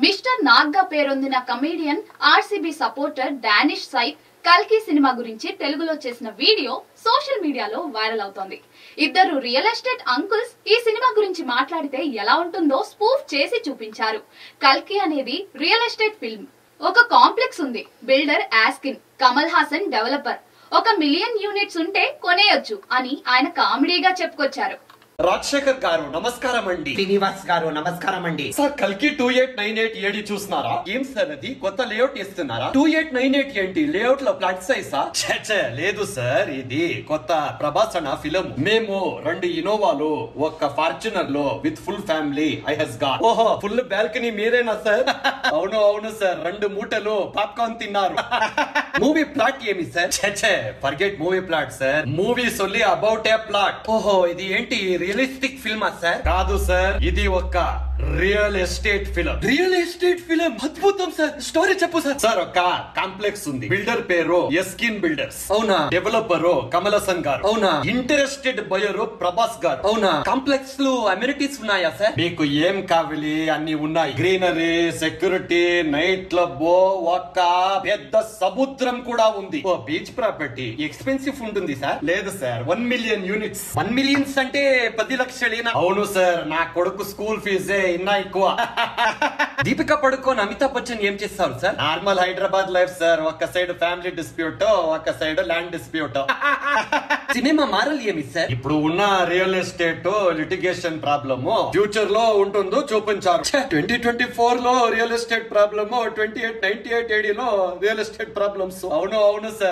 Mister Nag గా పేరొందిన comedian RCB supporter Danish Saif కల్కి సినిమా గురించి తెలుగులో చేసిన వీడియో సోషల్ మీడియాలో వైరల్ అవుతోంది. ఇద్దరు రియల్ ఎస్టేట్ అంకుల్స్ ఈ సినిమా గురించి మాట్లాడితే ఎలా ఉంటుందో స్పూఫ్ చేసి చూపించారు. కల్కి అనేది రియల్ ఎస్టేట్ ఫిల్మ్. ఒక కాంప్లెక్స్ ఉంది. Builder asking, Kamal Haasan developer. 1 million units ఉంటే కొనేయొచ్చు అని ఆయన కామెడీగా చెప్పుకొచ్చారు. రాజశేఖర్ గారు నమస్కారం అండి. శ్రీనివాస్ గారు నమస్కారం అండి. సార్ కల్కి 2898 ఏడి చూస్తున్నారా? ఏం సార్ అది కొత్త లేఅవుట్ ఇస్తున్నారా? 2898 ఏంటి లేఅవుట్ లో ఫ్లాట్ సైజా? లేదు సార్, ఇది కొత్త ప్రభాస్ అన్న ఫిలిం. మేము 2 ఇన్నోవాలు, 1 ఫార్చునర్ లో with full family I has got. ఓహో, ఫుల్ బాల్కనీ మీరేనా సార్? అవును సార్, 2 మూటలు పాప్కార్న్ తిన్నారు. మూవీ ప్లాట్ ఏమి sir? Forget movie plot sir, movies only about a plot. ఓహో, ఇది ఏంటి రియలిస్టిక్ ఫిల్మా సార్? కాదు సార్, ఇది ఒక real estate film. Real estate film అద్భుతం సార్. స్టోరీ చెప్పు సార్. సార్, ఒక కాంప్లెక్స్ ఉంది. బిల్డర్ పేరు ఎస్కిన్ బిల్డర్స్. అవునా? డెవలపర్ కమల్ హాసన్ గారు. అవునా? ఇంట్రెస్టెడ్ బయర్ ప్రభాస్ గారు. అవునా? కాంప్లెక్స్ లో అమ్యూనిటీస్ ఉన్నాయా సార్? మీకు ఏం కావాలి అన్ని ఉన్నాయి. గ్రీనరీ, సెక్యూరిటీ, నైట్ క్లబ్, ఒక పెద్ద సముద్రం కూడా ఉంది. ఓ బీచ్ ప్రాపర్టీ. ఎక్స్పెన్సివ్ ఉంటుంది సార్? లేదు సార్, 1 మిలియన్ యూనిట్స్. 1 మిలియన్స్ అంటే 10 లక్షలేనా? అవును సార్, నా కొడుకు స్కూల్ ఫీజే ఇన్నా ఎక్కువ. దీపికా పడుకోన్, అమితాబ్ బచ్చన్ ఏం చేస్తారు sir? Normal Hyderabad life sir. ఒక సైడ్ ఫ్యామిలీ డిస్ప్యూట్, ఒక side land dispute. Cinema moral ఏమి సార్? ఇప్పుడు ఉన్న real estate litigation problem future లో ఉంటుందో చూపించారు. 2024 లో రియల్ ఎస్టేట్ ప్రాబ్లమ్, 2898 ఏడీలో రియల్ ఎస్టేట్ ప్రాబ్లమ్స్. అవును సార్.